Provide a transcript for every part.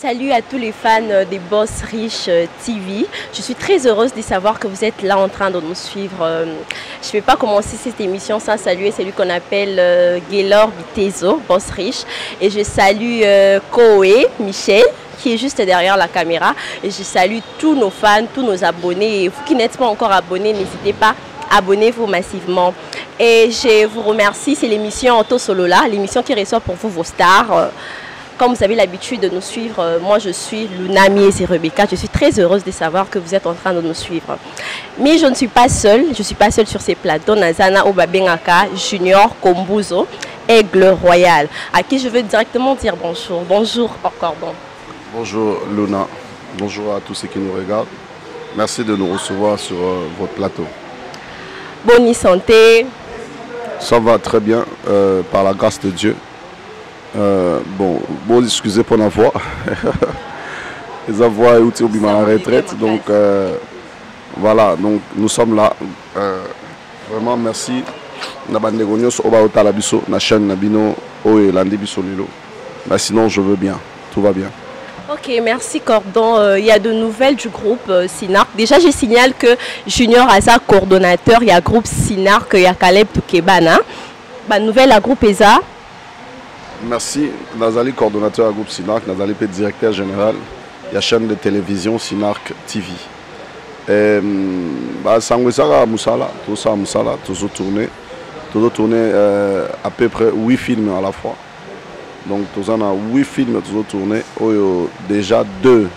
Salut à tous les fans des Boss Riches TV. Je suis très heureuse de savoir que vous êtes là en train de nous suivre. Je ne vais pas commencer cette émission sans saluer celui qu'on appelle Gaylor Bitezo, Boss Riche. Et je salue Koé, Michel, qui est juste derrière la caméra. Et je salue tous nos fans, tous nos abonnés. Et vous qui n'êtes pas encore abonnés, n'hésitez pas, abonnez-vous massivement. Et je vous remercie, c'est l'émission Auto Solola, l'émission qui reçoit pour vous vos stars. Comme vous avez l'habitude de nous suivre, moi je suis Luna Mies et Rebecca. Je suis très heureuse de savoir que vous êtes en train de nous suivre. Mais je ne suis pas seule, sur ces plateaux. Nazana Obabengaka, Junior Kombuzo, Aigle Royal, à qui je veux directement dire bonjour. Bonjour encore. Bonjour Luna, bonjour à tous ceux qui nous regardent. Merci de nous recevoir sur votre plateau. Bonne santé. Ça va très bien, par la grâce de Dieu. Bon, excusez pour la voix. Les voix est au bima la retraite. Donc voilà, donc nous sommes là. Vraiment merci. Sinon je veux bien, tout va bien. Ok, merci Cordon. Il y a de nouvelles du groupe Sinark. Déjà, je signale que Junior a sa coordonnateur. Il y a groupe Sinark, il y a Caleb Toukebana. Nouvelle à groupe ESA. Merci. Nazali, coordonnateur à groupe Sinark. Nazali, directeur général. Il y a chaîne de télévision Sinark TV. Sangwesara Moussala, tout ça Moussala, toujours tourné à peu près 8 films à la fois. Donc, tout ça, on a 8 films toujours tournés. Déjà 2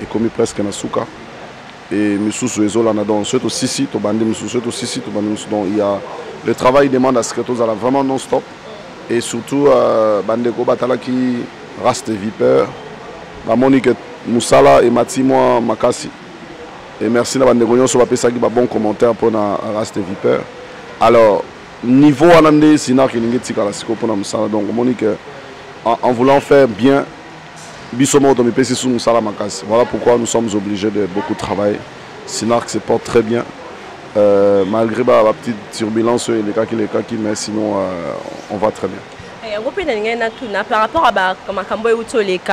et commis presque na souka. Et Moussou Ezo, on a dans ce aussi, il y a le travail demande à ce que tout ça vraiment non-stop. Et surtout, Bandeko Batala qui reste Viper, Monique Moussala et Matimo Makasi. Et merci à Bandeko Nyon sur un bon commentaire pour reste Viper. Alors, niveau Anandé, Sinar qui n'est pas pour Moussala. Donc, Monique, en voulant faire bien, Bissomo Tomipesi sous Moussala Makasi. Voilà pourquoi nous sommes obligés de beaucoup travailler. Sinar se porte très bien. Malgré la petite turbulence et les cas qui mais sinon on va très bien. Par rapport à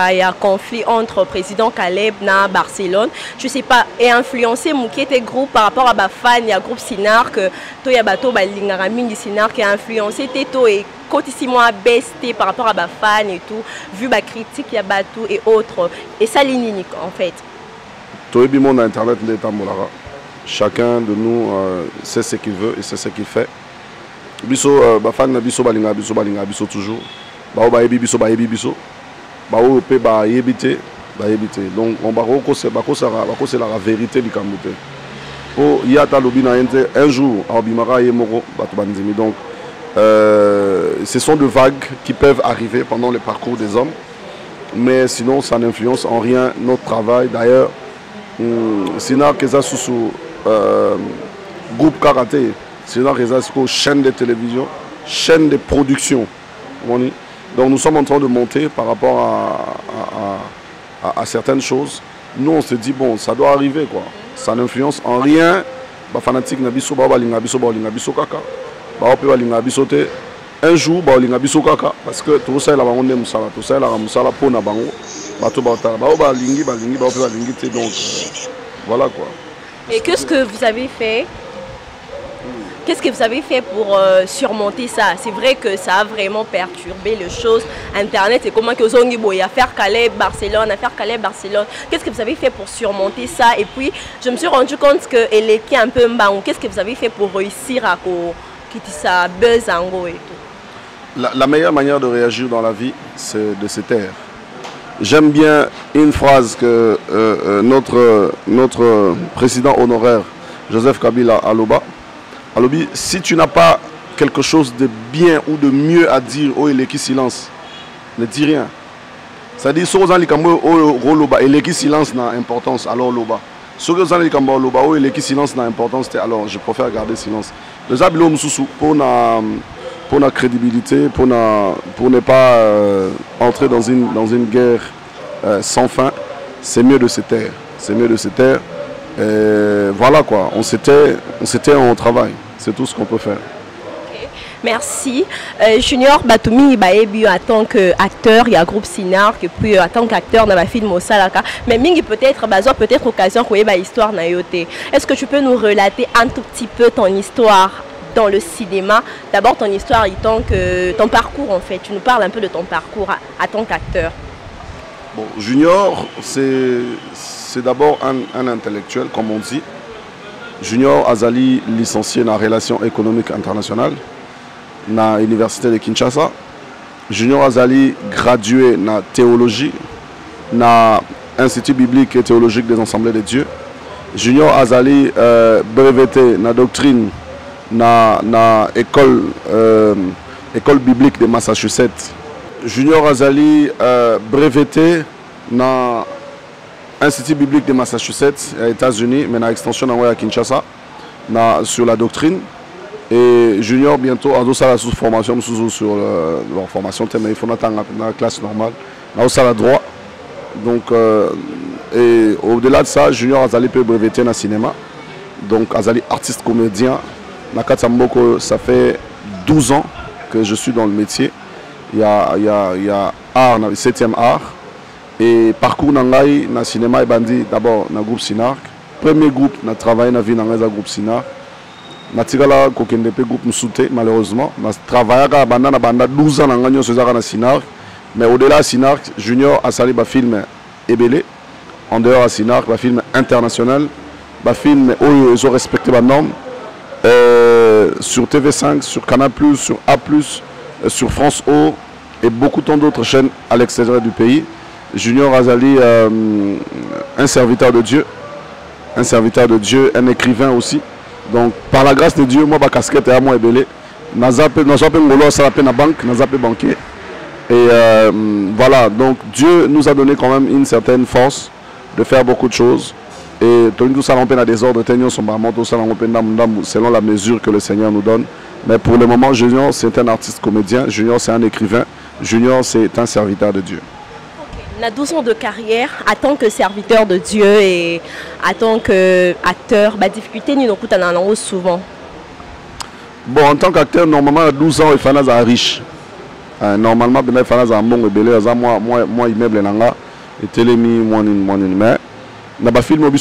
il y a un conflit entre président Caleb na Barcelone. Je ne sais pas, et influencé Moukete groupe par rapport à ma fan, il y a groupe Sinark, il y a bateau Lingaraming Sinark qui a influencé Teto et quotidien besté par rapport à ma fan et tout, vu ma critique, il y a bateau et autres. Et ça l'inique en fait. Tout le monde internet chacun de nous sait ce qu'il veut et c'est ce qu'il fait. Biso bafan na biso balinga biso toujours. Ba ba yebi biso ba o pe ba yebite. Donc on ba ko c'est la vérité du Kambote. Po yata lobina un jour en bimara yemoro batu banzimi. Donc ce sont des vagues qui peuvent arriver pendant le parcours des hommes, mais sinon ça n'influence en rien notre travail. D'ailleurs, Sinar Keza Sousou groupe karaté, Sinar Keza chaîne de télévision, chaîne de production. Donc nous sommes en train de monter par rapport à certaines choses. Nous on se dit bon, ça doit arriver quoi. Ça n'influence en rien. Ba fanatique na biso ba linga biso kaka. Ba pe linga biso te. Un jour ba linga biso kaka parce que tout ça la bangonde musala, tout ça la musala pona bango. Ba to ba ta ba lingi ba pe lingi te donc voilà quoi. Et qu'est-ce que vous avez fait? Qu'est-ce que vous avez fait pour surmonter ça? C'est vrai que ça a vraiment perturbé les choses. Internet, c'est comment que vous avez faire Calais, Barcelone. Qu'est-ce que vous avez fait pour surmonter ça? Et puis, je me suis rendu compte que elle est un peu mbang. Qu'est-ce que vous avez fait pour réussir à quitter ça buzz en gros et tout? La meilleure manière de réagir dans la vie, c'est de se taire. J'aime bien une phrase que notre président honoraire, Joseph Kabila Aloba, si tu n'as pas quelque chose de bien ou de mieux à dire, oh il est qui silence, ne dis rien. C'est-à-dire, si vous avez dit silence n'a importance, alors loba. Si vous avez dit loba, oh il est qui silence n'a importance, alors je préfère garder silence. Les habillons pour la crédibilité, pour ne pas entrer dans une guerre sans fin, c'est mieux de se taire. C'est mieux de se taire. Voilà quoi, on s'était en travail. C'est tout ce qu'on peut faire. Okay. Merci. Junior Batoumi Baebi en tant qu'acteur, il y a groupe Sinark, et puis en tant qu'acteur dans la film Osalaka. Mais Mingi peut-être, peut-être occasion qu'on ait une histoire na yote. Est-ce que tu peux nous relater un tout petit peu ton histoire dans le cinéma? D'abord ton histoire étant que ton parcours en fait. Tu nous parles un peu de ton parcours en tant qu'acteur. Bon, Junior, c'est d'abord un intellectuel, comme on dit. Junior Azali, licencié en relations économiques internationales à l'université de Kinshasa. Junior Azali, gradué en théologie à l'Institut biblique et théologique des Assemblées de Dieu. Junior Azali, breveté en doctrine à l'école biblique de Massachusetts. Junior Azali, breveté dans l'Institut biblique de Massachusetts, aux États-Unis, mais dans l'extension à Kinshasa, sur la doctrine. Et Junior, bientôt, en la sous-formation sur leur formation, mais il faut attendre la classe normale. Là, ça la droit. Donc, et au-delà de ça, Junior Azali peut breveter dans le cinéma. Donc, Azali, artiste comédien. Nakatamboko, ça fait 12 ans que je suis dans le métier. Il y a art, le 7e art. Et parcours dans le cinéma et bandit, d'abord dans le groupe Sinark. Premier groupe, on a travaillé dans le groupe Sinark. Natigala kokendepe groupe Msoute malheureusement. On a travaillé pendant 12 ans dans le Sinark. Mais au-delà de Sinark, Junior a sali un film Ebele. En dehors de Sinark, un film international. Un film où ils ont respecté les normes. Sur TV5, sur Canal+, sur A+, sur France O et beaucoup d'autres chaînes à l'extérieur du pays. Junior Azali, un serviteur de Dieu. Un serviteur de Dieu, un écrivain aussi. Donc, par la grâce de Dieu, moi, ma casquette est à moi ébélé. Nazapé Ngolo, ça la banque, Nazapé banquier. Et voilà, donc Dieu nous a donné quand même une certaine force de faire beaucoup de choses. Et tout ça l'empêche à des ordres, selon la mesure que le Seigneur nous donne. Mais pour le moment, Junior, c'est un artiste comédien. Junior, c'est un écrivain. Junior, c'est un serviteur de Dieu. On a 12 ans de carrière en tant que serviteur de Dieu et en tant qu'acteur. La difficulté, nous avons souvent. Bon, en tant qu'acteur, normalement, à 12 ans, il faut être riche. Normalement, il faut être un bon rebelle. Moi, immeuble, et télémi, mais dans le film,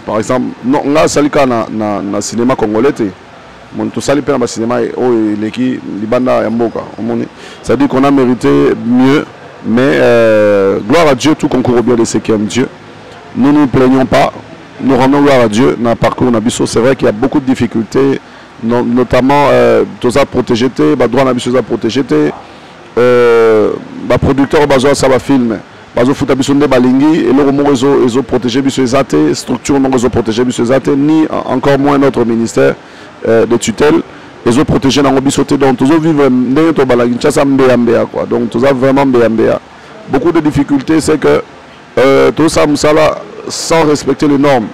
par exemple, on a sali dans le cinéma congolais. Mon tout sali dans le cinéma et l'équipe libanda yamboka. C'est-à-dire qu'on a mérité mieux. Mais gloire à Dieu, tout concourt au bien de ceux qui aiment Dieu. Nous ne nous plaignons pas, nous rendons gloire à Dieu dans le parcours Nabiso. C'est vrai qu'il y a beaucoup de difficultés, notamment tous à protéger, droit Nabiso à protéger, producteur besoin ça va filmer, besoin foutre Nabiso de balingi et le ils ont protégé Nabiso les structure ils ont protégé Nabiso les ni encore moins notre ministère de tutelle. Ils ont protégé dans le bisoté, donc tous vivent dans le quoi. Donc tous vraiment mbéa. Beaucoup de difficultés, c'est que tout ça, sans respecter les normes.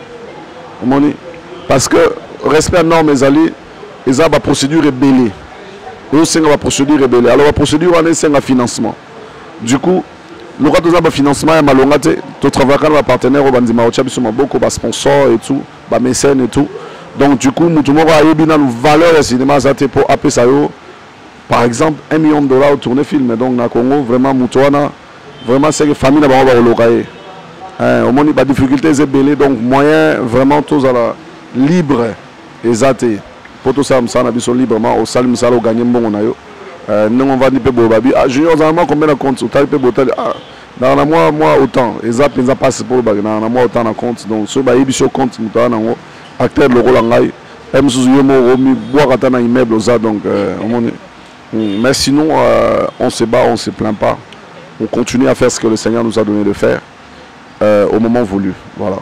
Parce que respect aux normes, ils ont une procédure rébellée. Ils ont une procédure rébellée. Alors la procédure, c'est un financement. Du coup, le cas de ce financement est malhonnête. Tu travailles avec un partenaire, beaucoup de sponsors et tout, des mécènes et tout. Donc du coup, nous avons une valeur du cinéma pour appeler ça. Par exemple, $1 million au tourner film. Donc dans le Congo, vraiment, vraiment c'est que la famille n'a pas de loyer. Au moins, il y a des difficultés, donc moyen vraiment tous à la libre et athée. Pour tout ça, on a librement au salut, on a gagné bon. Nous on va dire que Junior, combien de comptes? Dans un mois autant. Les apps, ils passent pour le bague. Dans un mois autant de compte. Donc, ce qui est compte, acteur le rôle en live, immeuble donc mais sinon on se bat, on se plaint pas, on continue à faire ce que le Seigneur nous a donné de faire au moment voulu, voilà.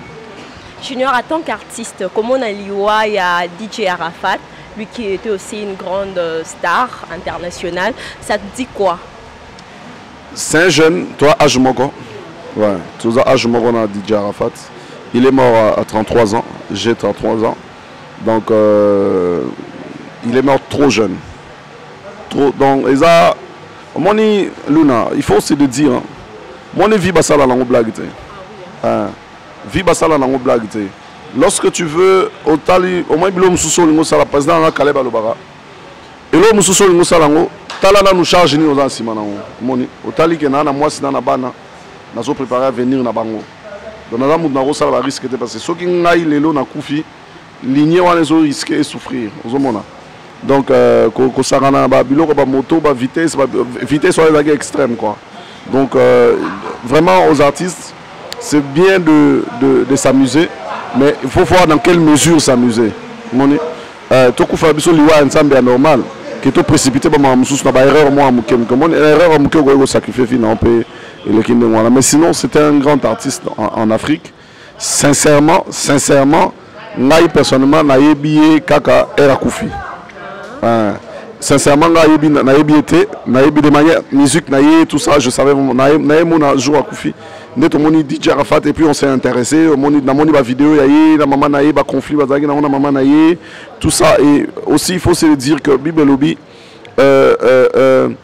Junior, en tant qu'artiste, comme on a dit, il y a DJ Arafat, lui qui était aussi une grande star internationale, ça te dit quoi? C'est un jeune, toi âge moko, ouais, tu as âge moko dans DJ Arafat. Il est mort à 33 ans, j'ai 33 ans, donc il est mort trop jeune. Donc, Luna, il faut aussi le dire, mon vie basala dans blague. Vie basala dans blague. Lorsque tu veux, au moins, il y a un président qui Et là, nous sommes salango. Talana nous charge ni aux anciens moni. Au tali que na moi si na bana, nous sommes préparés à venir na bango. Donc nous avons nous ça va risquer parce que ceux qui n'aillent les lots na koufi, ligné on les risquer et souffrir. Donc ko sarana ba biloko ba moto ba vitesse sur les extrêmes quoi. Donc vraiment aux artistes, c'est bien de s'amuser, mais il faut voir dans quelle mesure s'amuser. Moni. Tout faire biso liwa ensemble est normal. Que tout précipité ba mamoussous na ba erreur moi mon erreur mo ko sacrifier fina on peut le kinde voilà, mais sinon c'était un grand artiste en Afrique. Sincèrement ngai personnellement na yebi kaka era kufi. Sincèrement na yebi de manière musique na yé tout ça je savais na mon jour à kufi. Net au moni DJ Arafat et puis on s'est intéressé au moni na moni ba vidéo yaye na maman na yé ba conflit bazaki na maman na yé tout ça. Et aussi il faut se dire que Bibelobi il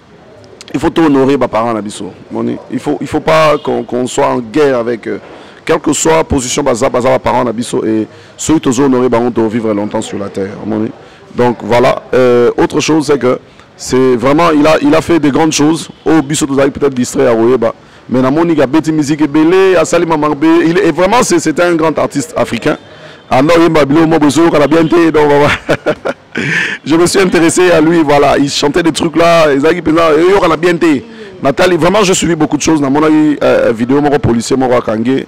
faut honorer les parents nabiso. Il faut pas qu'on soit en guerre avec quelle que soit la position baza parents nabiso et ceux qui honorer on doit vivre longtemps sur la terre. Donc voilà, autre chose c'est que c'est vraiment il a fait de grandes choses au biso peut-être distrait à Royeba. Mais na moni ga beti musique et belé à Salima Mangbe, il est vraiment c'est un grand artiste africain. Alors je me suis intéressé à lui, voilà, il chantait des trucs là, Nathalie, vraiment je suivi beaucoup de choses dans mon vidéo mon policier mon kangé.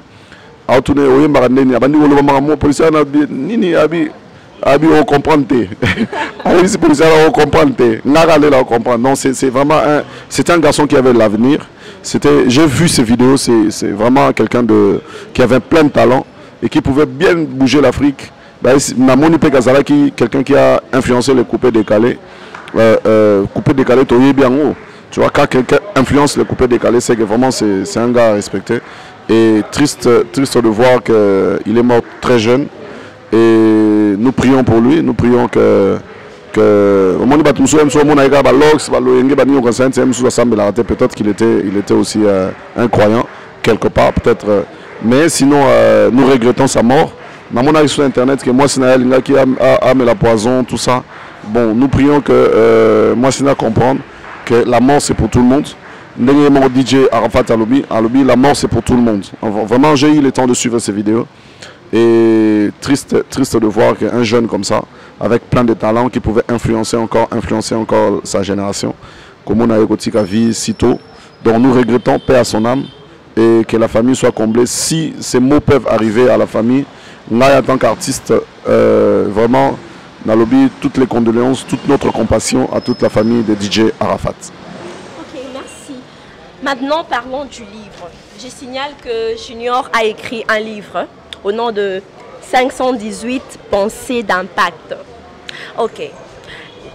A tourné au yembarandeni, abandi mon policier nini abi on comprend té. Abi policier on comprend té. Nagale là on comprend. Non, c'est vraiment c'était un garçon qui avait de l'avenir. J'ai vu ces vidéos, c'est vraiment quelqu'un qui avait plein de talent et qui pouvait bien bouger l'Afrique. Namoni Pekazalaki, quelqu'un qui a influencé les coupés décalés. Coupés décalés, bien haut. Tu vois, quand quelqu'un influence les coupés décalés, c'est que vraiment c'est un gars à respecter. Et triste de voir qu'il est mort très jeune. Et nous prions pour lui, nous prions que peut-être qu'il était aussi un croyant quelque part, peut-être. Mais sinon, nous regrettons sa mort. Maman a sur internet que moi c'est Naël qui a la poison, tout ça. Bon, nous prions que moi c'est à comprendre que la mort c'est pour tout le monde. Mon DJ Arafat Alobi, la mort c'est pour tout le monde. Vraiment j'ai eu le temps de suivre ces vidéos. Et triste de voir qu'un jeune comme ça, avec plein de talents qui pouvait influencer encore sa génération, comme on a eu vie si tôt. Donc nous regrettons, paix à son âme, et que la famille soit comblée. Si ces mots peuvent arriver à la famille, là en tant qu'artiste, vraiment, dans le lobby, toutes les condoléances, toute notre compassion à toute la famille de DJ Arafat. Ok, merci. Maintenant parlons du livre. Je signale que Junior a écrit un livre au nom de 518 pensées d'impact. Ok.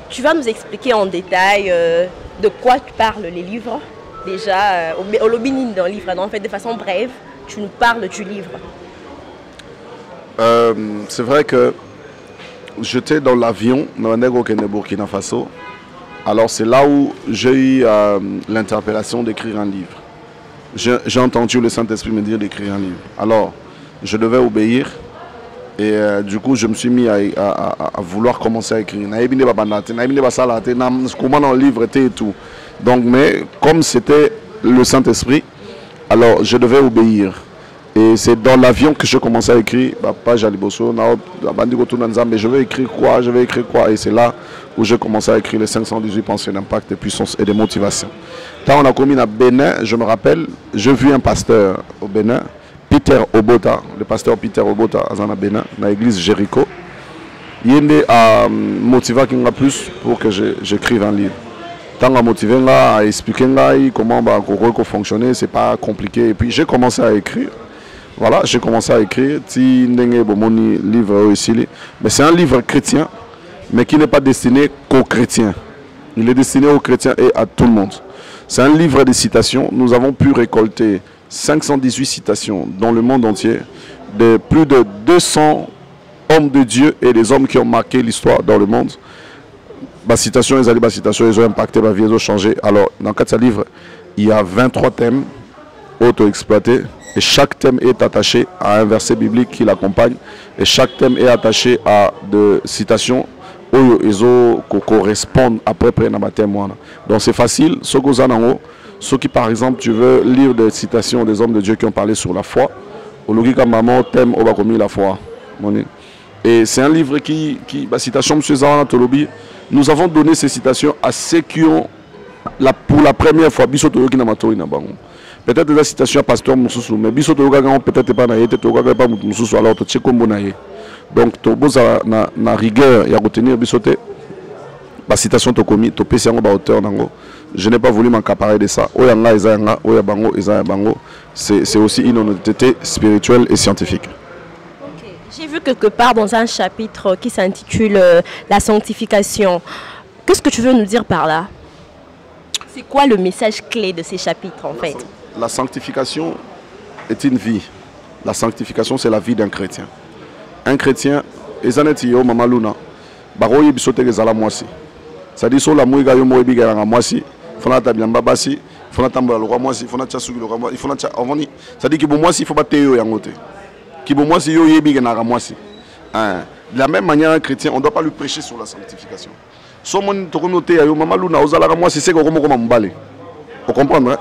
Tu vas nous expliquer en détail de quoi tu parles les livres. Déjà, au lobby d'un livre, en fait, de façon brève, tu nous parles du livre. C'est vrai que j'étais dans l'avion, dans le Burkina Faso. Alors c'est là où j'ai eu l'interpellation d'écrire un livre. J'ai entendu le Saint-Esprit me dire d'écrire un livre. Alors, je devais obéir. Et du coup, je me suis mis à vouloir commencer à écrire. Comment le livre était et tout. Donc, mais comme c'était le Saint-Esprit, alors je devais obéir. Et c'est dans l'avion que je commençais à écrire. Je vais écrire quoi? Et c'est là où j'ai commencé à écrire les 518 pensées d'impact, de puissance et de motivation. Quand on a commis à Bénin, je me rappelle, j'ai vu un pasteur au Bénin, Peter Obota, le pasteur Peter Obota à Bénin, dans l'église Jéricho. Il a motivé plus pour que j'écrive un livre. Tant à motiver, à expliquer comment fonctionner, c'est pas compliqué. Et puis j'ai commencé à écrire. Voilà, j'ai commencé à écrire. Livre ici. Mais c'est un livre chrétien, mais qui n'est pas destiné qu'aux chrétiens. Il est destiné aux chrétiens et à tout le monde. C'est un livre de citations. Nous avons pu récolter 518 citations dans le monde entier, de plus de 200 hommes de Dieu et des hommes qui ont marqué l'histoire dans le monde. Les citations, ils ont impacté ma vie, ils ont changé. Alors, dans 4 livres, il y a 23 thèmes auto-exploités. Et chaque thème est attaché à un verset biblique qui l'accompagne. Et chaque thème est attaché à des citations ils correspondent à peu près dans ma témoin. Donc c'est facile. Ceux qui, par exemple, tu veux lire des citations des hommes de Dieu qui ont parlé sur la foi, au logika maman thème au bakomi la foi. Et c'est un livre qui citation M. Zahana Tolobi, nous avons donné ces citations à ceux qui ont pour la première fois biso Toloki na matori na bango. Peut-être des citations à pasteur Moussou, mais biso Toloka peut-être pas na yete Toloka pas Moussou alors to tcheko mbonaye. Donc to boza na rigueur ya retenir biso te. La citation to komi to pesi yango ba auteur nango. Je n'ai pas voulu m'accaparer de ça. Oyanga ezanga, oyabango ezanga. C'est aussi une honnêteté spirituelle et scientifique. J'ai vu quelque part dans un chapitre qui s'intitule La sanctification. Qu'est-ce que tu veux nous dire par là? C'est quoi le message clé de ces chapitres en fait? La sanctification est une vie. La sanctification, c'est la vie d'un chrétien. Un chrétien, ezanetiyo mama luna, baroye bisote gezala mwasi. C'est-à-dire sur la mouiga yo moyebi garanga mwasi, fona tabiamba basi, fona tambola le roi mwasi, fona tchasugi le roi mwasi, fona tcha avoni. C'est-à-dire que bon mwasi il faut pas teyo yangote. Qui bon mwasi yo yebi genara mwasi. De la même manière un chrétien, on ne doit pas lui prêcher sur la sanctification. Somon tokonote yo mama luna ozala mwasi c'est ko komo mbale. Vous comprenez?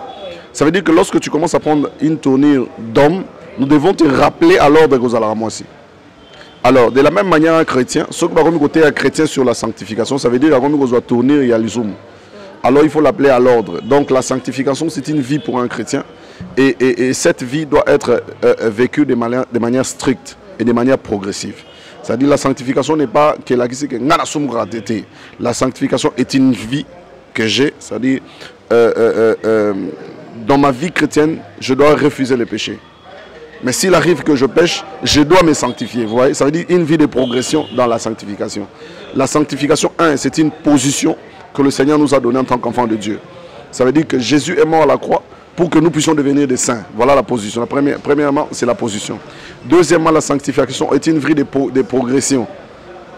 Ça veut dire que lorsque tu commences à prendre une tournure d'homme, nous devons te rappeler à l'ordre que ozala mwasi. Alors, de la même manière, un chrétien, ce que nous côté un chrétien sur la sanctification, ça veut dire qu'on doit tourner et l'isum. Alors, il faut l'appeler à l'ordre. Donc, la sanctification, c'est une vie pour un chrétien. Et cette vie doit être vécue de manière stricte et de manière progressive. C'est-à-dire la sanctification n'est pas que la sanctification est une vie que j'ai. C'est-à-dire, dans ma vie chrétienne, je dois refuser le péché. Mais s'il arrive que je pêche, je dois me sanctifier. Vous voyez, ça veut dire une vie de progression dans la sanctification. La sanctification, c'est une position que le Seigneur nous a donnée en tant qu'enfant de Dieu. Ça veut dire que Jésus est mort à la croix pour que nous puissions devenir des saints. Voilà la position. Premièrement, c'est la position. Deuxièmement, la sanctification est une vie de progression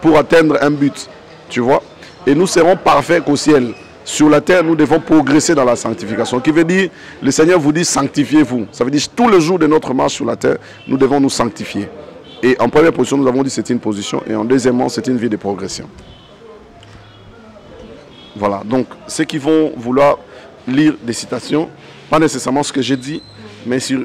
pour atteindre un but. Tu vois? Et nous serons parfaits qu'au ciel. Sur la terre, nous devons progresser dans la sanctification. Qui veut dire, le Seigneur vous dit sanctifiez-vous. Ça veut dire tous les jours de notre marche sur la terre, nous devons nous sanctifier. Et en première position, nous avons dit c'est une position. Et en deuxièmement, c'est une vie de progression. Voilà. Donc, ceux qui vont vouloir lire des citations, pas nécessairement ce que j'ai dit, mais sur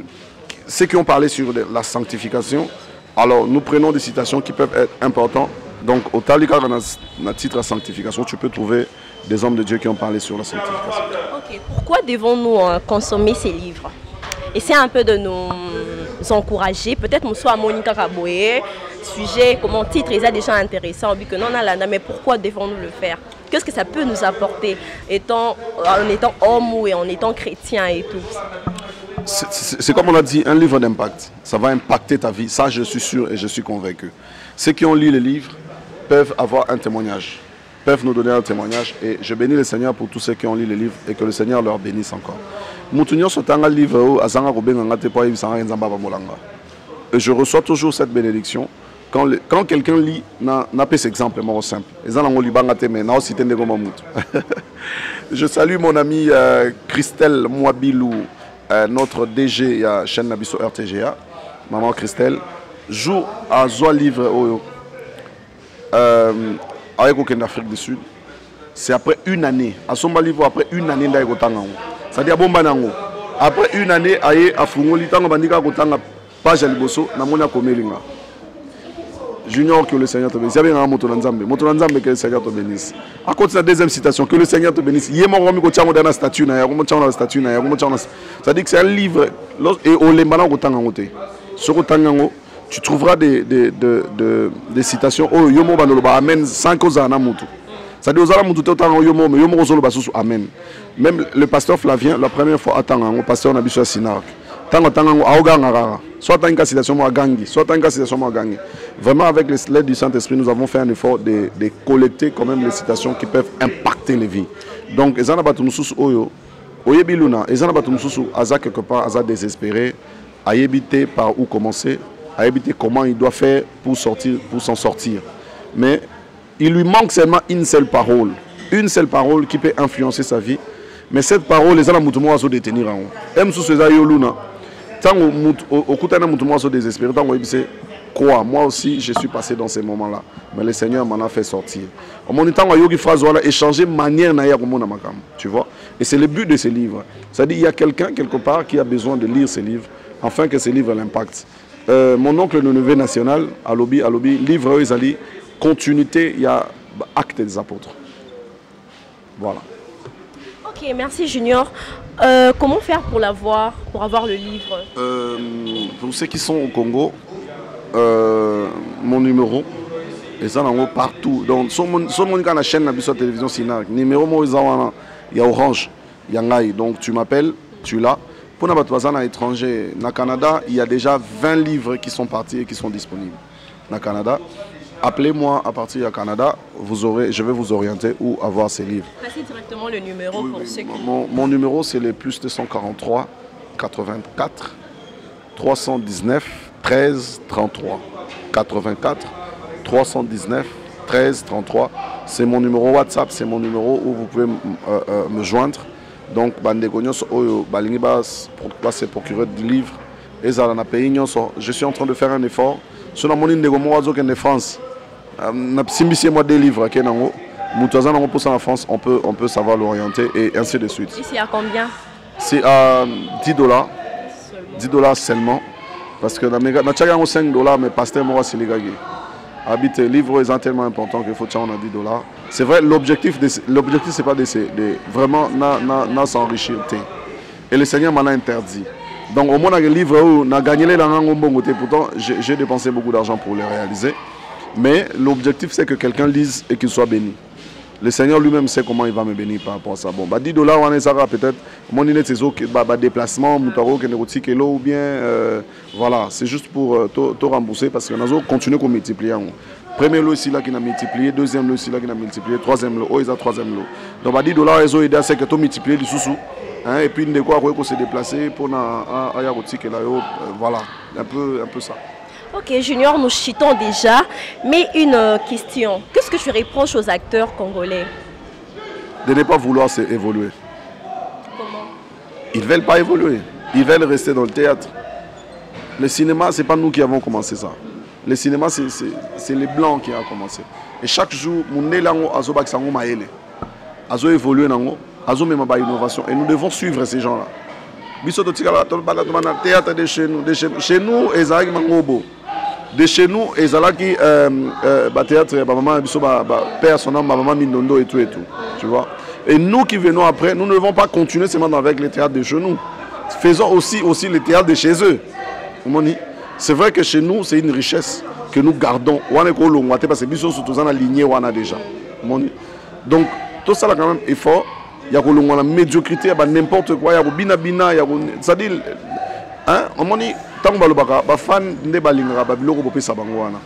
ceux qui ont parlé sur la sanctification, alors nous prenons des citations qui peuvent être importantes. Donc, au Talika, dans le titre à sanctification, tu peux trouver des hommes de Dieu qui ont parlé sur la sanctification. Ok, pourquoi devons-nous consommer ces livres? Essayer un peu de nous encourager. Peut-être que soit Monica Kaboye, sujet, comment titre, ils ont déjà intéressant, mais pourquoi devons-nous le faire? Qu'est-ce que ça peut nous apporter en étant homme ou en étant chrétien et tout? C'est comme on a dit, un livre d'impact. Ça va impacter ta vie. Ça, je suis sûr et je suis convaincu. Ceux qui ont lu le livre peuvent avoir un témoignage. Peuvent nous donner un témoignage et je bénis le Seigneur pour tous ceux qui ont lu le livre et que le Seigneur leur bénisse encore. Et je reçois toujours cette bénédiction quand quelqu'un lit, n'a pas cet exemple, moi simple. Je salue mon ami Christelle Mouabilou, notre DG à chaîne Nabiso RTGA, maman Christelle, joue à Zoa Livre avec aucun Afrique du Sud. C'est après une année. À son livre, après une année, c'est-à-dire après une année, à Fungoli, page à Liboso, Namona Komelinga. Junior, que le Seigneur te bénisse. Il y a un motonanzambe que le Seigneur te bénisse. À côté de la deuxième citation, que le Seigneur te bénisse. Il y a un statut, c'est-à-dire que c'est un livre. Et au Lembana, sur Otangango, tu trouveras des citations. Oh, Yomo Banoloba, Amen, 5 aux Anamutu. C'est-à-dire aux Anamutu, Yomo, mais Yomo Zoloba Susu, Amen. Même le pasteur Flavien, la première fois, attends, le pasteur Nabiso Sinar. Soit une citation à Gangi, soit une citation à Gangi. Vraiment, avec l'aide du Saint-Esprit, nous avons fait un effort de collecter quand même les citations qui peuvent impacter les vies. Donc, les gens Oyo, Oyebiluna, les gens Aza quelque part, Aza désespéré, à éviter par où commencer, à éviter comment il doit faire pour s'en sortir. Mais il lui manque seulement une seule parole qui peut influencer sa vie. Mais cette parole, les gens ont détenir en haut. Tant au Koutana Moutouma sont désespérés, tant c'est quoi? Moi aussi, je suis passé dans ces moments-là. Mais le Seigneur m'en a fait sortir. Au moment où il y a une phrase, voilà, échanger manière na tu vois. Et c'est le but de ces livres. C'est-à-dire qu'il y a quelqu'un quelque part qui a besoin de lire ces livres, afin que ces livres l'impactent. Mon oncle le neveu national, à Lobby, livre Ezali, continuité, il y a acte des apôtres. Voilà. Ok, merci Junior. Comment faire pour l'avoir, pour avoir le livre? Pour ceux qui sont au Congo, mon numéro, et ça partout. Donc, sur la chaîne de la télévision Sina, numéro il y a Orange, il y a Ngaï. Donc, tu m'appelles, tu l'as. Pour les personnes à l'étranger, au Canada, il y a déjà 20 livres qui sont partis et qui sont disponibles. Au Canada, appelez-moi à partir du Canada, je vais vous orienter où avoir ces livres. Passez directement le numéro pour ceux qui... Mon numéro, c'est le plus 243 84 319 13 33. 84 319 13 33. C'est mon numéro WhatsApp, c'est mon numéro où vous pouvez me joindre. Donc, c'est procureur de livres. Je suis en train de faire un effort. Sur la monnaie de France, moi des livres en France, on peut savoir l'orienter et ainsi de suite. Ici à combien? C'est à $10. $10 seulement. Parce que dans les $5, mais pasteur moi c'est les gars. Habiter livre est tellement important qu'il faut que on a $10. C'est vrai, l'objectif c'est pas de vraiment s'enrichir. Et le Seigneur m'en a interdit. Donc au moins dans les livres où on a gagné les langues, pourtant j'ai dépensé beaucoup d'argent pour les réaliser. Mais l'objectif c'est que quelqu'un lise et qu'il soit béni. Le Seigneur lui-même sait comment il va me bénir par rapport à ça. Bon, $10 on est ça peut-être mon déplacement, ou bien voilà, c'est juste pour te rembourser parce que nous avons continué à multiplier. Premier lot ici là qui a multiplié, deuxième lot ici là qui a multiplié, troisième lot, ils ont troisième lot. Donc $10 ils ont aidé à ce que tu multiplies du sous-sous. Hein, et puis de quoi se déplacer pour voilà, un peu ça. Ok Junior, nous chitons déjà, mais une question. Qu'est-ce que tu reproches aux acteurs congolais? De ne pas vouloir évoluer. Comment? Ils ne veulent pas évoluer, ils veulent rester dans le théâtre. Le cinéma, ce n'est pas nous qui avons commencé ça. Le cinéma, c'est les Blancs qui ont commencé. Et chaque jour, nous avons évolué, nous avons même innovation. Et nous devons suivre ces gens-là. Théâtre de chez nous, de chez nous, et Zalaki, théâtre, maman, père, son nom, maman, Mindondo et tout. Tu vois? Et nous qui venons après, nous ne devons pas continuer seulement avec les théâtres de chez nous. Faisons aussi les théâtres de chez eux. C'est vrai que chez nous, c'est une richesse que nous gardons. Parce que nous sommes tous alignés déjà. Donc, tout ça, quand même, est fort. Il y a la médiocrité, n'importe quoi, il y a bina, c'est-à-dire, hein, on dit, tant que les fans ne balinga ba biloko bopesa bango wana.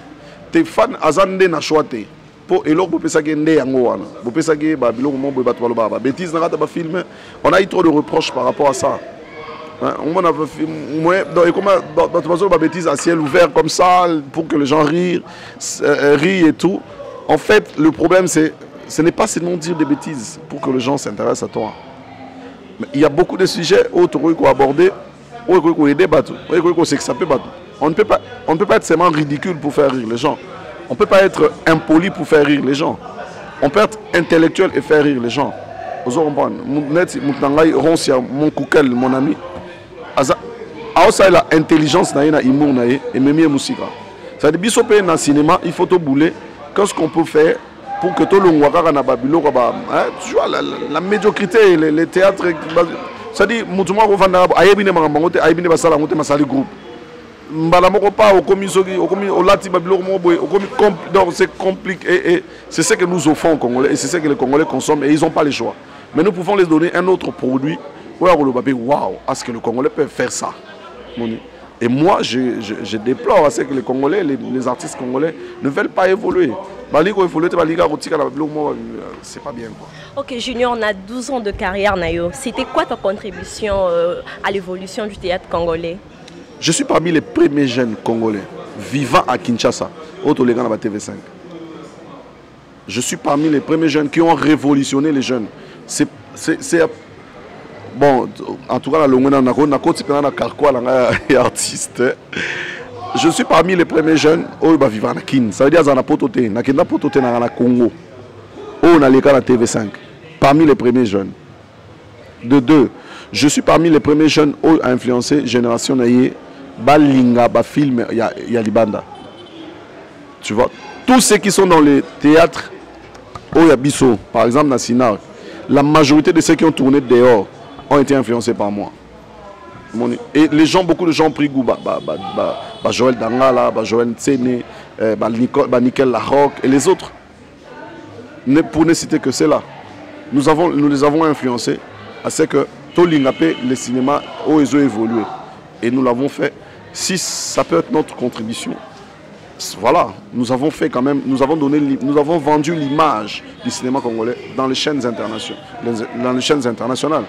Te fan azande na choite. Po eloko bopesa ke nde yango wana. Bopesa ke ba biloko mo boy bato baloba ba bêtise na kata ba film. On a eu trop de reproches par rapport à ça. Hein, on a fait donc et comment bato bazo ba bêtise à ciel ouvert comme ça pour que les gens rient et tout. En fait, le problème ce n'est pas seulement dire des bêtises pour que les gens s'intéressent à toi. Mais il y a beaucoup de sujets autres qu'on aborder. On ne peut pas être seulement ridicule pour faire rire les gens. On ne peut pas être impoli pour faire rire les gens. On peut être intellectuel et faire rire les gens. Vous comprenez? Mon koukel, mon ami. Ça la intelligence et même musique. Ça veut dire que dans le cinéma, il faut tout bouler. Qu'est-ce qu'on peut faire pour que tout le monde tu vois la médiocrité, les théâtres. C'est-à-dire c'est compliqué et c'est ce que nous offrons aux Congolais et c'est ce que les Congolais consomment et ils n'ont pas le choix. Mais nous pouvons les donner un autre produit. Waouh, est-ce que le Congolais peut faire ça? Et moi, je déplore à ce que les Congolais, les artistes congolais ne veulent pas évoluer. C'est pas bien quoi. Ok Junior, on a 12 ans de carrière Nayo. C'était quoi ta contribution à l'évolution du théâtre congolais? Je suis parmi les premiers jeunes congolais vivant à Kinshasa, au TV5. Je suis parmi les premiers jeunes qui ont révolutionné les jeunes. Bon, en tout cas, artiste. Je suis parmi les premiers jeunes qui vivent en Kin. Ça veut dire que dans le Congo, on a les gars à TV5. Parmi les premiers jeunes. De deux, je suis parmi les premiers jeunes qui ont influencé Génération Naye, Balinga, Film, Yalibanda. Tu vois, tous ceux qui sont dans les théâtres, Oyabiso, par exemple, Nassina, la majorité de ceux qui ont tourné dehors ont été influencés par moi. Et les gens, beaucoup de gens ont pris goût. Joël Dangala, Joël Tsene, Nickel Larocque et les autres. Pour ne citer que ceux-là. Nous les avons influencés à ce que tout le cinéma a évolué. Et nous l'avons fait. Si ça peut être notre contribution, voilà, nous avons fait quand même, nous avons vendu l'image du cinéma congolais dans les chaînes internationales.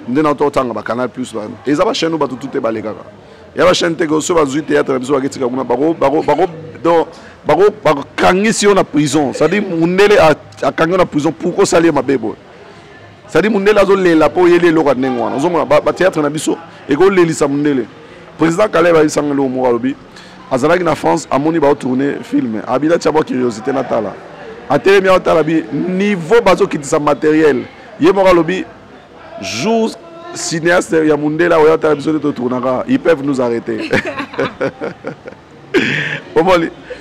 Nous avons Canal Plus. Et ça va chaîne où tout est balé. Il y a une chaîne qui est théâtre en prison. C'est-à-dire que nous en prison pour salir ma bébé. C'est-à-dire que nous avons la peau et les lois de Nengoan. Nous avons un théâtre en Abisso et nous avons le président Caleb a dit Azalaki na France, Amoni va tourner film. Abila Tchabo curiosité natala. A télé niveau bazo qui dit sa matériel. Yemora lobby jour cinéaste ya Mundela ou ya télévision de tournera. Ils peuvent nous arrêter.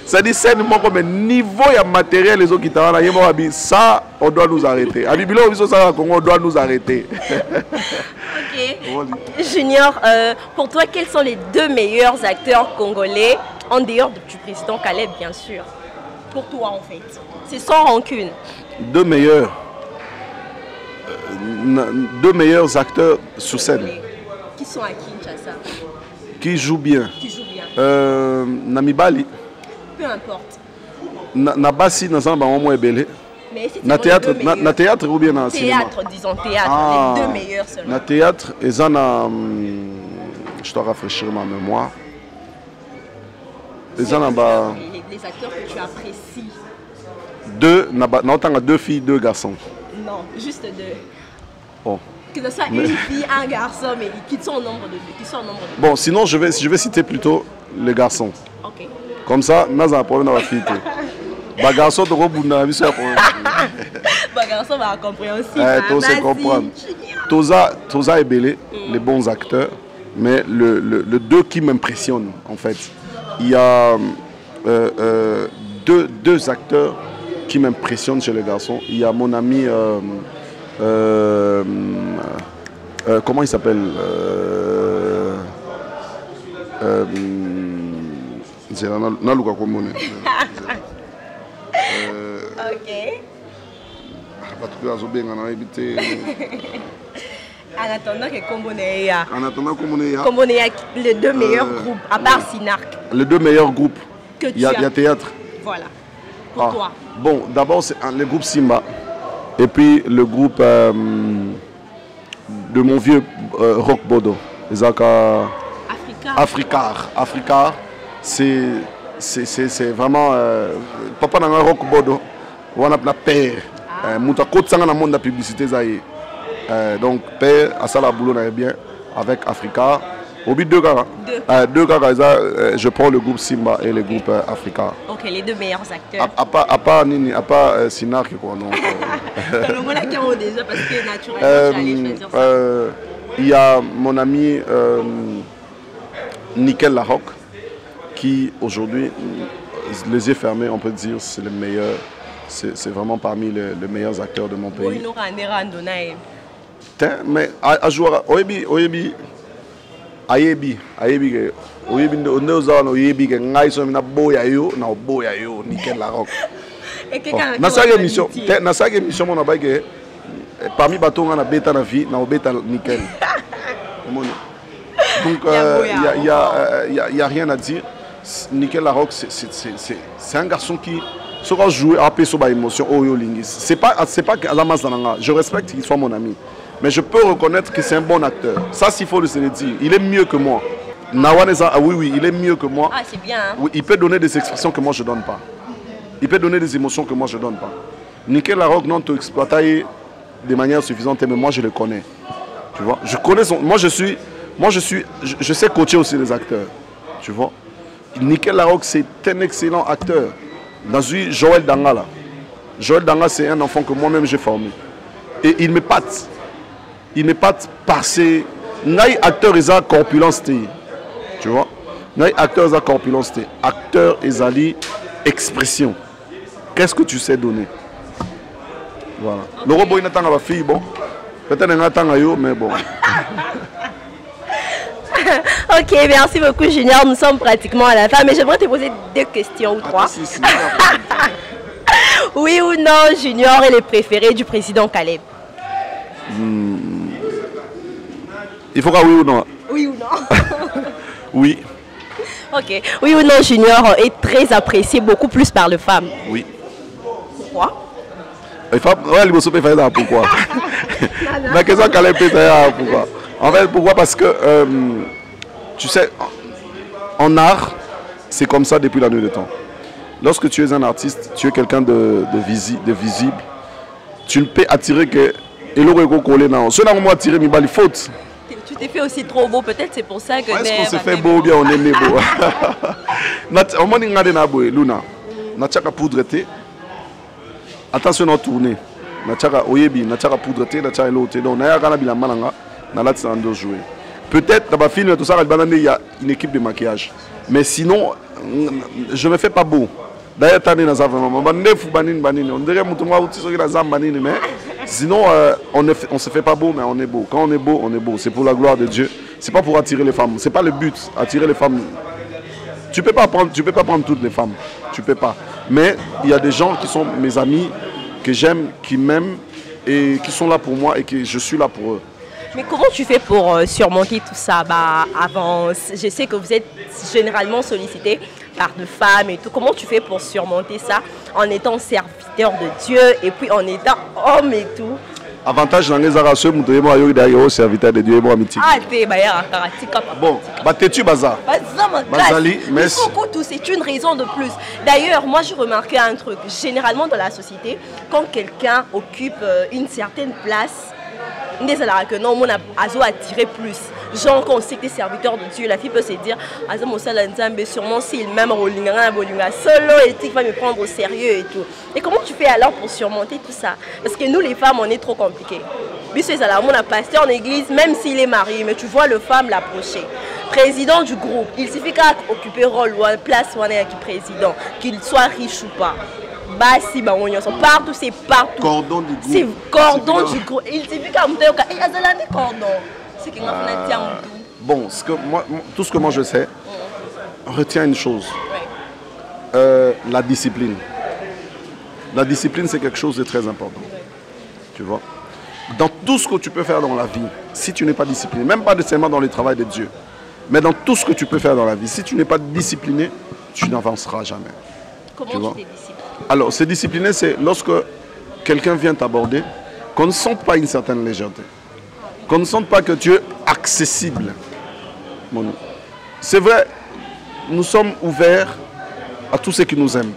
Ça dit c'est comme niveau ya matériel les autres qui t'ont là Yemora bi ça on doit nous arrêter. Abibilo ça on doit nous arrêter. Ok. Junior, pour toi, quels sont les deux meilleurs acteurs congolais, en dehors du président Caleb, bien sûr? Pour toi, en fait. C'est sans rancune. Deux meilleurs acteurs sur scène. Qui sont à Kinshasa? Qui jouent bien. Qui jouent bien. Namibali. Peu importe. Nabasi, na théâtre ou bien dans cinéma? Théâtre, disons théâtre, les deux meilleurs seulement. Na théâtre, je dois rafraîchir ma mémoire. Les acteurs que tu apprécies. Deux filles, deux garçons. Non, juste deux. Oh. Que ce soit une fille, un garçon, mais qui sont au nombre de deux. Bon, sinon je vais citer plutôt les garçons. Ok. Comme ça, nous avons un problème dans la fille. Garçon de Robuna, garçon va compréhensible. Tous comprendre. Toza et Belé, les bons acteurs, mais le deux qui m'impressionnent en fait. Il y a deux acteurs qui m'impressionnent chez les garçons. Il y a mon ami, comment il s'appelle Ok. En attendant que Komboneya. Les deux meilleurs groupes, à part Sinark. Les deux meilleurs groupes. Il y a théâtre. Voilà. Pour toi. Bon, d'abord c'est le groupe Simba. Et puis le groupe de mon vieux Rock Bodo. Africar. C'est vraiment papa n'a un Rock Bodo. On a père. Mouta côte sang dans le monde de la publicité. Donc père à ça la boulot bien avec Africa. Au but deux gars. Je prends le groupe Simba et le groupe Africa. Ok, les deux meilleurs acteurs. À part Sinar qui quoi non. Déjà parce que naturellement il y a mon ami Nickel Larocque qui aujourd'hui les yeux fermés on peut dire c'est le meilleur. C'est vraiment parmi les meilleurs acteurs de mon pays. Mais à jouer Oyebi Ayebi na boya yo Nickel Larocque. Na sa émission mon abage parmi bateau on a bêta na vie na bêta Nickel. Donc il y a rien à dire. Nickel Larocque c'est un garçon qui sera joué à peu sur émotion c'est pas à la masse d'ananga. Je respecte qu'il soit mon ami. Mais je peux reconnaître que c'est un bon acteur. Ça, s'il faut le dire. Il est mieux que moi. Nawaneza, oui, il est mieux que moi. Ah, c'est bien. Hein? Oui, il peut donner des expressions que moi je ne donne pas. Il peut donner des émotions que moi je ne donne pas. Nickel Larocque, non, tu exploites de manière suffisante, mais moi je le connais. Tu vois, je connais son... Moi, je sais coacher aussi les acteurs. Tu vois. Nickel Larocque, c'est un excellent acteur. Dans Joël Danga, là. Joël Danga, c'est un enfant que moi-même j'ai formé. Et il m'épate. Il m'épate par ses... Naï acteur, ils ont corpulence. Tu vois. Naï acteur, ils ont corpulence. Acteur, ils ont expression. Qu'est-ce que tu sais donner? Voilà. Le robot, il attend à la fille, bon. Peut-être qu'il attend à yo, mais bon. Ok, merci beaucoup Junior, nous sommes pratiquement à la fin, mais j'aimerais te poser 2 questions ou 3. Oui ou non, Junior est le préféré du président Caleb? Il faudra oui ou non? Oui ou non? Oui. Ok, oui ou non, Junior est très apprécié beaucoup plus par les femmes? Oui. Pourquoi? Pourquoi? La question Caleb, pourquoi? En fait, pourquoi? Parce que, tu sais, en art, c'est comme ça depuis la nuit des temps. Lorsque tu es un artiste, tu es quelqu'un de visible, tu ne peux attirer que... Et le collé dans... Ce n'est pas attirer, mais il faut. Tu t'es fait aussi trop beau, peut-être c'est pour ça que... Est-ce qu'on s'est fait beau ou bien on est né beau? On m'a dit que Luna, on a poudre. Attention à tourner. Peut-être dans ma film, tout ça, il y a une équipe de maquillage. Mais sinon, je ne me fais pas beau. D'ailleurs, on dirait mais sinon, on ne se fait pas beau, mais on est beau. Quand on est beau, on est beau. C'est pour la gloire de Dieu. Ce n'est pas pour attirer les femmes. Ce n'est pas le but, attirer les femmes. Tu ne peux pas prendre toutes les femmes. Tu ne peux pas. Mais il y a des gens qui sont mes amis, que j'aime, qui m'aiment et qui sont là pour moi et que je suis là pour eux. Mais comment tu fais pour surmonter tout ça? Avant, je sais que vous êtes généralement sollicité par des femmes et tout. Comment tu fais pour surmonter ça en étant serviteur de Dieu et puis en étant homme et tout? Avantage dans les arraches, je serviteur de Dieu. Ah, t'es bon, tu bazar. Mais c'est une raison de plus. D'ailleurs, moi j'ai remarqué un truc. Généralement dans la société, quand quelqu'un occupe une certaine place, que non, on a attiré plus. Genre, quand on sait que tu es serviteur de Dieu, la fille peut se dire, sûrement s'il m'aime, solo et il va me prendre au sérieux et tout. Et comment tu fais alors pour surmonter tout ça? Parce que nous, les femmes, on est trop compliqués. On a pasteur en église, même s'il est marié, mais tu vois le femme l'approcher. Président du groupe, il suffit qu'à occuper rôle ou place ou un président, qu'il soit riche ou pas. Bassi, partout, c'est partout. Cordon du groupe. C'est cordon du groupe. Il suffit qu'à me dire qu'il y a des cordons. C'est qu'il bon, tout ce que moi je sais, retiens une chose. La discipline. La discipline, c'est quelque chose de très important. Tu vois? Dans tout ce que tu peux faire dans la vie, si tu n'es pas discipliné, même pas seulement dans le travail de Dieu, mais dans tout ce que tu peux faire dans la vie, si tu n'es pas discipliné, tu n'avanceras jamais. Comment tu t'es discipliné? Alors, se discipliner, c'est lorsque quelqu'un vient t'aborder, qu'on ne sente pas une certaine légèreté, qu'on ne sente pas que tu es accessible. C'est vrai, nous sommes ouverts à tous ceux qui nous aiment.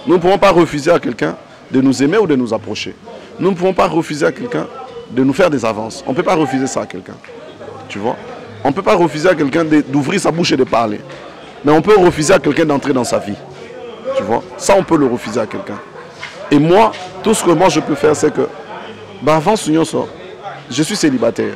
Nous ne pouvons pas refuser à quelqu'un de nous aimer ou de nous approcher. Nous ne pouvons pas refuser à quelqu'un de nous faire des avances. On ne peut pas refuser ça à quelqu'un. Tu vois? On ne peut pas refuser à quelqu'un d'ouvrir sa bouche et de parler. Mais on peut refuser à quelqu'un d'entrer dans sa vie. Tu vois? Ça, on peut le refuser à quelqu'un. Et moi, tout ce que moi je peux faire, c'est que, avant je suis célibataire.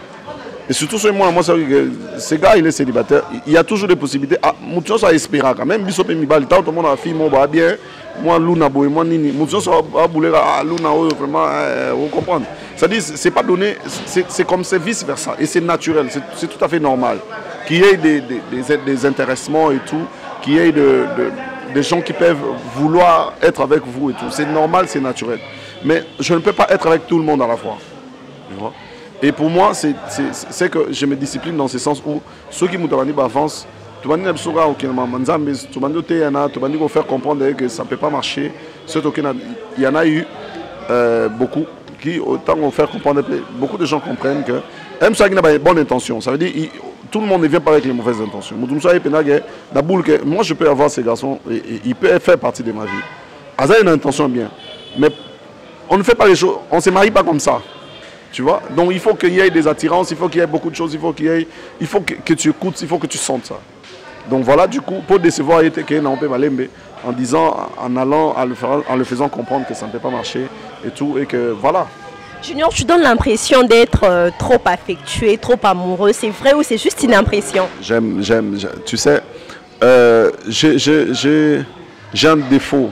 Et surtout, ce gars, il est célibataire. Il y a toujours des possibilités. Mouton soit espérant quand même. Bisop et Mibali, tout le monde a fille, moi, bien. Moi, Luna, moi, Nini. Mouton soit boulé à Luna, vraiment, vous comprenez? C'est-à-dire, c'est pas donné, c'est comme c'est vice-versa. Et c'est naturel, c'est tout à fait normal. Qu'il y ait des intéressements et tout, qu'il y ait des gens qui peuvent vouloir être avec vous et tout. C'est normal, c'est naturel. Mais je ne peux pas être avec tout le monde à la fois. Tu vois? Et pour moi, c'est que je me discipline dans ce sens où ceux qui m'ont avancent, tu vas faire comprendre que ça ne peut pas marcher. Il y en a eu beaucoup qui, autant on faire comprendre, beaucoup de gens comprennent que même ça n'a pas une bonne intention. Ça veut dire tout le monde ne vient pas avec les mauvaises intentions. Moi, je peux avoir ces garçons et ils peuvent faire partie de ma vie. Ils ont une intention bien. Mais on ne fait pas les choses, on ne se marie pas comme ça. Tu vois? Donc il faut qu'il y ait des attirances, il faut qu'il y ait beaucoup de choses, il faut que tu écoutes, il faut que tu sentes ça. Donc voilà, du coup, pour décevoir en disant, en le faisant comprendre que ça ne peut pas marcher et tout, et que voilà. Junior, tu donnes l'impression d'être trop affectueux, trop amoureux. C'est vrai ou c'est juste une impression? J'aime. Tu sais, j'ai un défaut.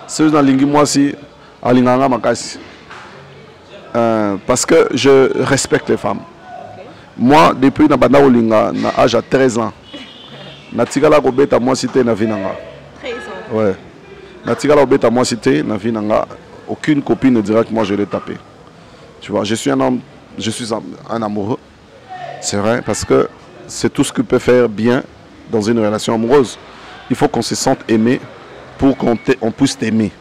C'est dans l'ingé moi si, à l'inganga makasi. Parce que je respecte les femmes. Moi, depuis na banda olinga, na âge à 13 ans, na tigala kobeta moi cité na vinanga. 13 ans. Ouais. Na tigala kobeta moi cité na vinanga. Aucune copine ne dira que moi je l'ai tapé. Tu vois, je suis un homme, je suis un amoureux. C'est vrai, parce que c'est tout ce que peut faire bien dans une relation amoureuse. Il faut qu'on se sente aimé pour qu'on puisse t'aimer.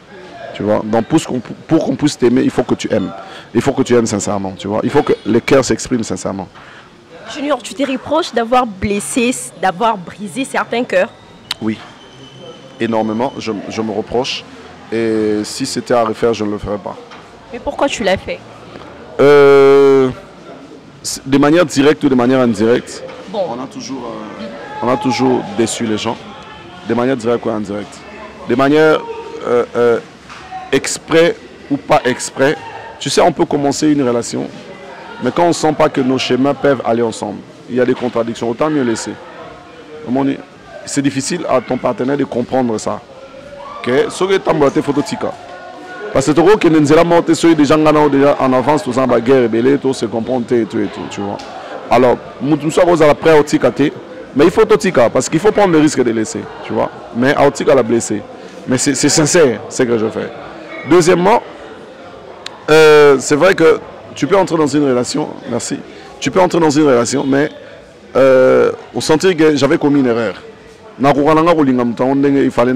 Tu vois, donc pour qu'on puisse t'aimer, il faut que tu aimes. Il faut que tu aimes sincèrement, tu vois. Il faut que le cœur s'exprime sincèrement. Junior, tu te reproches d'avoir blessé, d'avoir brisé certains cœurs? Oui, énormément. Je me reproche. Et si c'était à refaire, je ne le ferais pas. Mais pourquoi tu l'as fait? De manière directe ou de manière indirecte, bon. On a toujours déçu les gens. De manière directe ou indirecte. De manière exprès ou pas exprès. Tu sais, on peut commencer une relation, mais quand on ne sent pas que nos schémas peuvent aller ensemble, il y a des contradictions, autant mieux laisser. C'est difficile à ton partenaire de comprendre ça. Ce que tu as photo tika. Parce que tu vois que nous avons des gens en avance, tous en guerre, tout se comprendre et tout, tu vois. Alors, nous sommes après au tika, mais il faut tout tika parce qu'il faut prendre le risque de laisser, tu vois. Mais au tika la blessé. Mais c'est sincère, ce que je fais. Deuxièmement, c'est vrai que tu peux entrer dans une relation, merci. Tu peux entrer dans une relation, mais au sentir que j'avais commis une erreur. Il fallait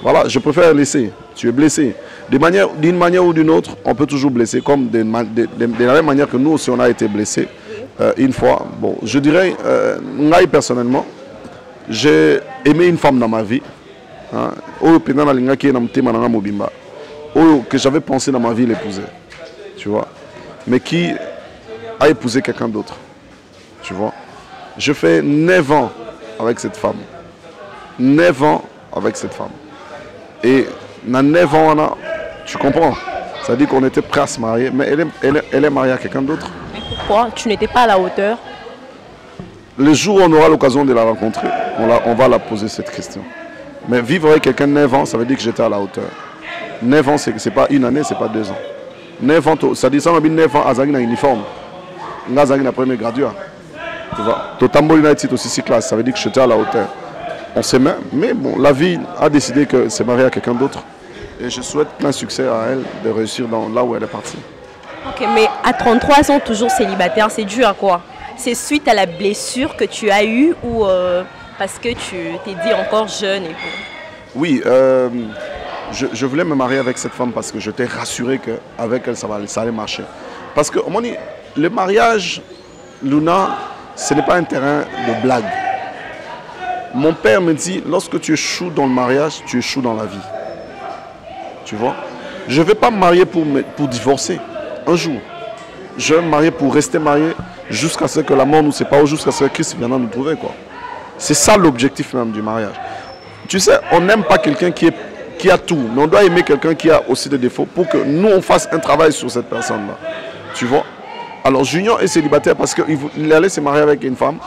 voilà, je préfère laisser. Tu es blessé. D'une manière ou d'une autre, on peut toujours blesser, comme de la même manière que nous aussi on a été blessés une fois. Bon, je dirais, moi personnellement, j'ai aimé une femme dans ma vie, que j'avais pensé dans ma vie l'épouser, tu vois, mais qui a épousé quelqu'un d'autre, tu vois. Je fais 9 ans avec cette femme. 9 ans avec cette femme. Et dans 9 ans, tu comprends? Ça dit qu'on était prêts à se marier, mais elle est mariée à quelqu'un d'autre. Mais pourquoi? Tu n'étais pas à la hauteur? Le jour où on aura l'occasion de la rencontrer, on va la poser cette question. Mais vivre avec quelqu'un 9 ans, ça veut dire que j'étais à la hauteur. 9 ans, ce n'est pas une année, ce n'est pas 2 ans. 9 ans, ça dit ça, on a 9 ans à Zagina uniforme. On a Zagina premier graduat. Tu vois, Totambo United aussi 6 classes, ça veut dire que j'étais à la hauteur. On s'aimait, mais bon, la vie a décidé que c'est marié à quelqu'un d'autre. Et je souhaite plein succès à elle de réussir là où elle est partie. Ok, mais à 33 ans, toujours célibataire, c'est dû à quoi? C'est suite à la blessure que tu as eue ou parce que tu t'es dit encore jeune et tout? Oui, je voulais me marier avec cette femme parce que j'étais rassuré qu'avec elle, ça allait marcher. Parce que le mariage, Luna, ce n'est pas un terrain de blague. Mon père me dit, lorsque tu échoues dans le mariage, tu échoues dans la vie. Tu vois? Je ne vais pas me marier pour divorcer un jour. Je vais me marier pour rester marié jusqu'à ce que la mort nous sépare, jusqu'à ce que Christ vienne nous trouver, quoi. C'est ça l'objectif même du mariage. Tu sais, on n'aime pas quelqu'un qui a tout, mais on doit aimer quelqu'un qui a aussi des défauts pour que nous, on fasse un travail sur cette personne-là. Tu vois? Alors, Junior est célibataire parce qu'il allait se marier avec une femme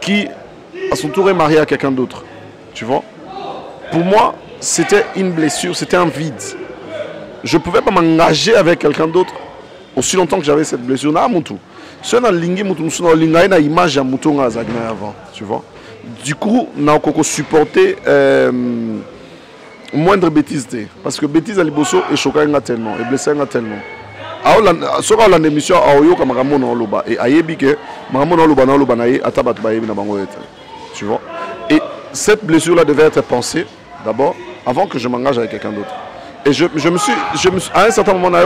qui, à son tour, est mariée à quelqu'un d'autre. Tu vois? Pour moi, c'était une blessure, c'était un vide. Je ne pouvais pas m'engager avec quelqu'un d'autre aussi longtemps que j'avais cette blessure. Tu vois? Du coup, on a supporté moindre bêtise. Parce que bêtise à Liboso est choquant tellement, est blessé tellement. Ce qu'on a l'émission tu vois. Et cette blessure-là devait être pensée d'abord avant que je m'engage avec quelqu'un d'autre. Et je me suis, à un certain moment,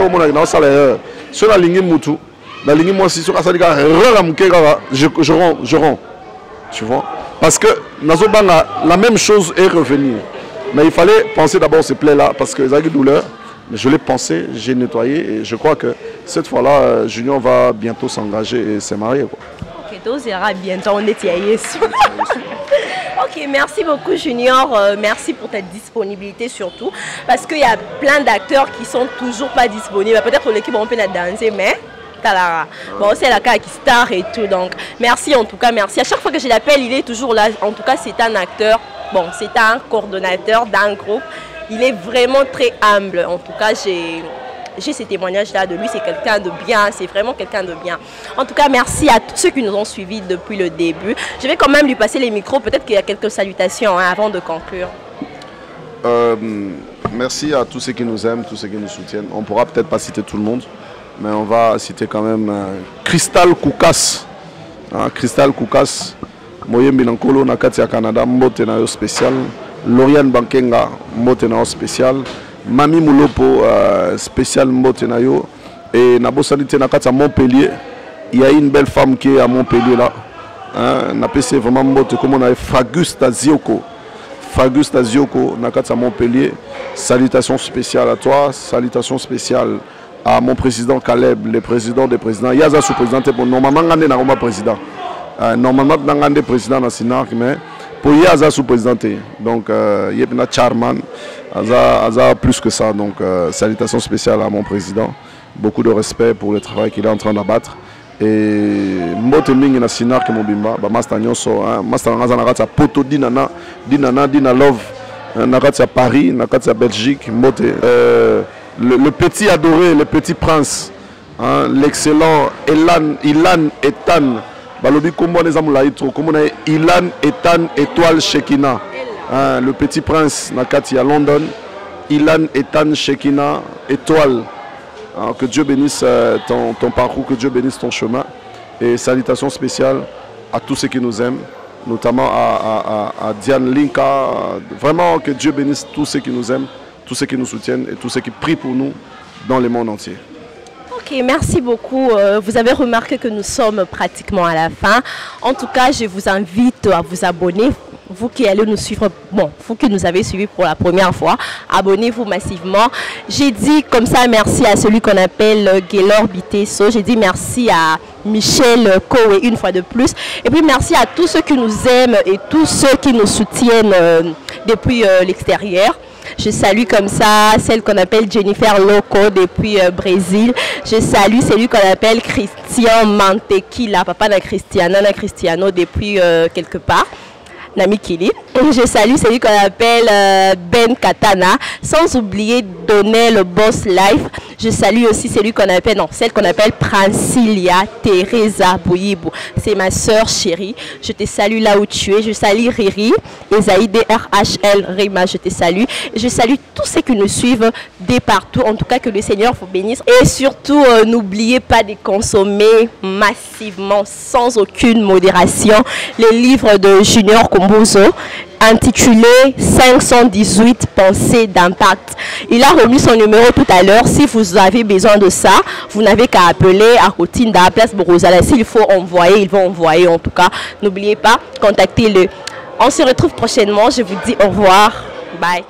sur la ligne Moutou, la ligne moi, si sur je rends. Tu vois. Parce que la même chose est revenue. Mais il fallait penser d'abord ces plaies-là parce que les douleurs. Mais je l'ai pensé, j'ai nettoyé et je crois que cette fois-là, Junior va bientôt s'engager et se marier, quoi. Ok, donc ira bientôt, on est Ok, merci beaucoup Junior, merci pour ta disponibilité surtout, parce qu'il y a plein d'acteurs qui sont toujours pas disponibles. Peut-être l'équipe on peut la danser, mais bon, c'est la cas qui star et tout, donc merci en tout cas, merci. À chaque fois que je l'appelle, il est toujours là. En tout cas, c'est un acteur, bon, c'est un coordonnateur d'un groupe. Il est vraiment très humble. En tout cas, j'ai ces témoignages-là de lui. C'est quelqu'un de bien, c'est vraiment quelqu'un de bien. En tout cas, merci à tous ceux qui nous ont suivis depuis le début. Je vais quand même lui passer les micros. Peut-être qu'il y a quelques salutations hein, avant de conclure. Merci à tous ceux qui nous aiment, tous ceux qui nous soutiennent. On ne pourra peut-être pas citer tout le monde, mais on va citer quand même Crystal Koukas. Crystal Koukas, Moye Minankolo, Nakatia Canada, Mbotenayo spécial. Lauriane Bankenga, Mbotenayo spécial. Mami Moulopo, spécial Mbotenayo. Et Nabosanité Nakatia Montpellier. Il y a une belle femme qui est à Montpellier là. Napessé vraiment Mbote, comme on a Fagusta Zioko. Fagusta Zioko, Nakatia Montpellier. Salutations spéciales à toi, salutations spéciales à mon président Caleb, le président des présidents. Il y a un sous-président, normalement, il y a un président. Normalement, il y a un président national, mais pour il y a un sous-président. Donc, il y a un chairman, il y a plus que ça. Donc, salutations spéciales à mon président. Beaucoup de respect pour le travail qu'il est en train d'abattre. Et mbote mingi na sinar ke mobimba ba master nyonso master ngaza na kati poto dinana love na kati ya Paris na kati ya Belgique mbote le petit adoré, le petit prince, hein, l'excellent Ilan Etan balobi kombo neza mulai tro kombo na Ilan Etan Étoile Shekina, hein, le petit prince na kati ya London. Ilan Etan Shekina Étoile. Alors, que Dieu bénisse ton parcours, que Dieu bénisse ton chemin. Et salutations spéciales à tous ceux qui nous aiment, notamment à Diane Linka. Vraiment que Dieu bénisse tous ceux qui nous aiment, tous ceux qui nous soutiennent et tous ceux qui prient pour nous dans le monde entier. Ok, merci beaucoup. Vous avez remarqué que nous sommes pratiquement à la fin. En tout cas, je vous invite à vous abonner. Vous qui allez nous suivre, bon, vous qui nous avez suivis pour la première fois, abonnez-vous massivement. J'ai dit comme ça merci à celui qu'on appelle Gaylor Bitesso. J'ai dit merci à Michel Kowe une fois de plus. Et puis merci à tous ceux qui nous aiment et tous ceux qui nous soutiennent depuis l'extérieur. Je salue comme ça celle qu'on appelle Jennifer Loco depuis Brésil. Je salue celui qu'on appelle Christian Mantequilla, papa de Cristiano depuis quelque part. Namikili. Et je salue celui qu'on appelle Ben Katana, sans oublier Donner le Boss Life. Je salue aussi celui qu'on appelle, non, celle qu'on appelle Prancilia Teresa Bouyibou. C'est ma soeur chérie. Je te salue là où tu es. Je salue Riri, Esaïe DRHL Rima, je te salue. Et je salue tous ceux qui nous suivent de partout. En tout cas, que le Seigneur vous bénisse. Et surtout, n'oubliez pas de consommer massivement, sans aucune modération, les livres de Junior Kombuzo intitulé 518 pensées d'impact. Il a remis son numéro tout à l'heure. Si vous avez besoin de ça, vous n'avez qu'à appeler à Routine de la place Borozala. S'il faut envoyer, ils vont envoyer. En tout cas, n'oubliez pas, contactez-le. On se retrouve prochainement. Je vous dis au revoir. Bye.